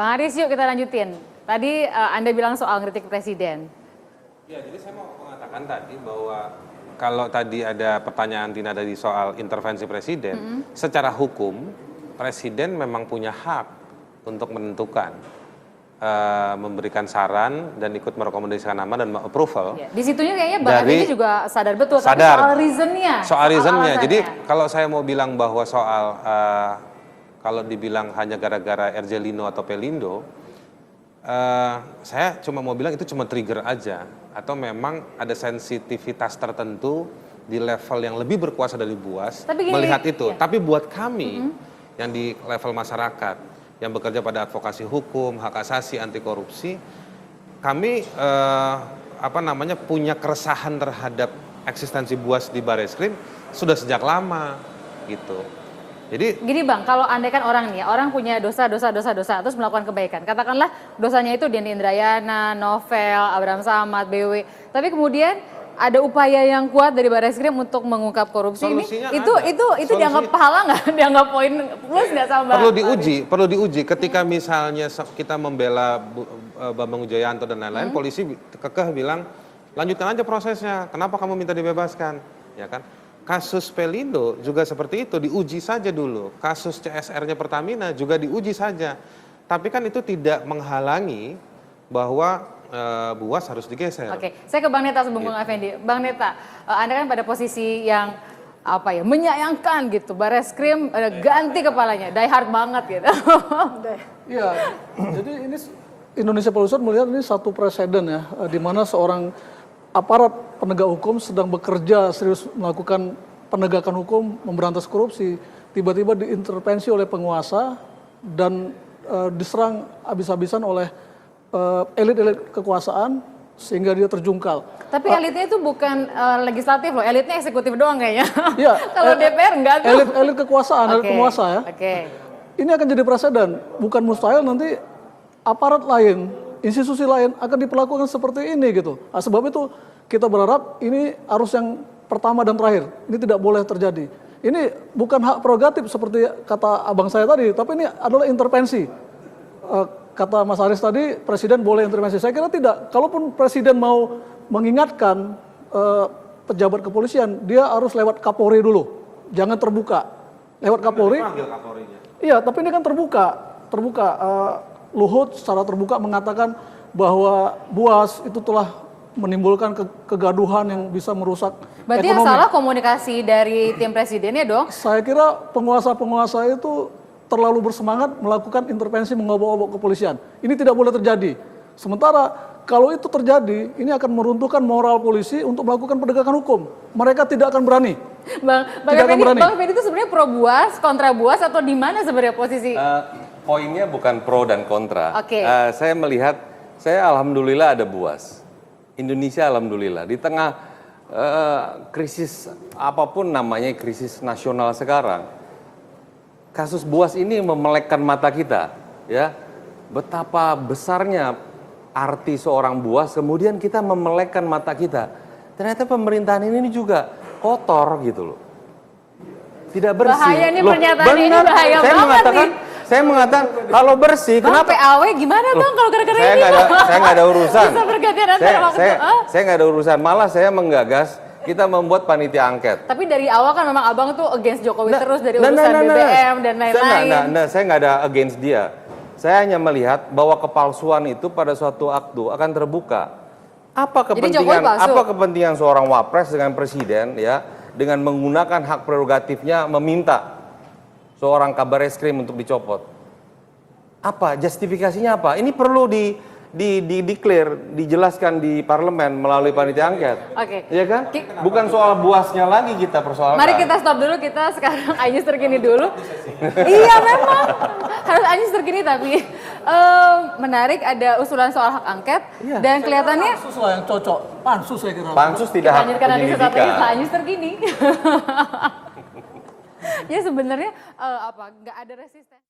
Bang Aris, yuk kita lanjutin. Tadi Anda bilang soal kritik presiden. Ya, jadi saya mau mengatakan tadi bahwa kalau tadi ada pertanyaan Tina tadi soal intervensi presiden, secara hukum presiden memang punya hak untuk menentukan, memberikan saran dan ikut merekomendasikan nama dan approval. Ya, di situnya kayaknya Bang Aris juga sadar betul sadar, soal reasonnya. Jadi kalau saya mau bilang bahwa soal kalau dibilang hanya gara-gara Erjelino atau Pelindo, saya cuma mau bilang itu cuma trigger aja, atau memang ada sensitivitas tertentu di level yang lebih berkuasa dari Buas melihat itu. Tapi buat kami yang di level masyarakat yang bekerja pada advokasi hukum, hak asasi, anti korupsi, kami punya keresahan terhadap eksistensi Buas di Barreskrim sudah sejak lama gitu. Jadi gini Bang, kalau andai kan orang punya dosa terus melakukan kebaikan. Katakanlah dosanya itu Denny Indrayana, Novel, Abraham Samad, BW. Tapi kemudian ada upaya yang kuat dari Barreskrim untuk mengungkap korupsi ini. Itu dianggap pahala nggak? Dianggap poin plus nggak sama? Perlu diuji. Ketika misalnya kita membela Bambang Wijoyanto dan lain-lain, polisi kekeh bilang lanjutkan aja prosesnya. Kenapa kamu minta dibebaskan? Ya kan? Kasus Pelindo juga seperti itu, diuji saja dulu. Kasus CSR-nya Pertamina juga diuji saja. Tapi kan itu tidak menghalangi bahwa Buas harus digeser. Oke, saya ke Bang Neta sebelum Bang Effendi. Bang Neta, Anda kan pada posisi yang menyayangkan gitu. Barreskrim ganti kepalanya, die hard banget gitu. Iya, jadi ini Indonesia Pollution melihat ini satu presiden ya, di mana seorang aparat penegak hukum sedang bekerja serius melakukan penegakan hukum, memberantas korupsi, tiba-tiba diintervensi oleh penguasa dan diserang habis-habisan oleh elit-elit kekuasaan sehingga dia terjungkal. Tapi elitnya itu bukan legislatif loh, elitnya eksekutif doang kayaknya. Iya. Kalau DPR enggak tuh. Elit kekuasaan, elit penguasa ya. Ini akan jadi presiden, bukan mustahil nanti aparat lain, institusi lain akan diperlakukan seperti ini gitu. Nah, sebab itu kita berharap ini arus yang pertama dan terakhir. Ini tidak boleh terjadi. Ini bukan hak prerogatif seperti kata abang saya tadi, tapi ini adalah intervensi. Kata Mas Aris tadi, presiden boleh intervensi. Saya kira tidak. Kalaupun presiden mau mengingatkan pejabat kepolisian, dia harus lewat Kapolri dulu. Jangan terbuka. Lewat Kapolri. Iya, tapi ini kan terbuka. Luhut secara terbuka mengatakan bahwa Buas itu telah menimbulkan kegaduhan yang bisa merusak Berarti ekonomi. Yang salah komunikasi dari tim presidennya dong? Saya kira penguasa-penguasa itu terlalu bersemangat melakukan intervensi mengobok-obok kepolisian. Ini tidak boleh terjadi. Sementara kalau itu terjadi, ini akan meruntuhkan moral polisi untuk melakukan penegakan hukum. Mereka tidak akan berani. Bang Effendi itu sebenarnya pro Buas, kontra Buas, atau di mana sebenarnya posisi? Poinnya bukan pro dan kontra. Saya melihat, alhamdulillah ada Buas. Indonesia alhamdulillah di tengah krisis apapun namanya, krisis nasional sekarang. Kasus Buas ini memelekkan mata kita, ya. Betapa besarnya arti seorang Buas, kemudian kita memelekkan mata kita. Ternyata pemerintahan ini juga kotor gitu loh. Tidak bersih. Bahaya nih pernyataan ini, bahaya banget nih. Saya mengatakan kalau bersih, Bang, kenapa? PAW gimana Bang kalau gara-gara ini? Saya nggak ada urusan. Bisa bergantian antara waktu. Saya nggak ada urusan. Malah saya menggagas kita membuat panitia angket. Tapi dari awal kan memang Abang tuh against Jokowi terus dari urusan BBM dan lain-lain. Saya nggak ada against dia. Saya hanya melihat bahwa kepalsuan itu pada suatu waktu akan terbuka. Apa kepentingan seorang wapres dengan presiden ya, dengan menggunakan hak prerogatifnya meminta seorang kabar eskrim untuk dicopot? Apa justifikasinya apa? Ini perlu di-declare, dijelaskan di parlemen melalui panitia angket. Iya kan? Bukan soal Buasnya lagi kita persoalkan. Mari kita stop dulu, kita sekarang Anyus terkini dulu. Iya memang harus Anyus terkini, tapi menarik ada usulan soal hak angket dan kelihatannya pansus lah yang cocok. Pansus saya kira. Pansus tidak hak penyelidikan. Anyus terkini. Ya sebenarnya nggak ada resisten.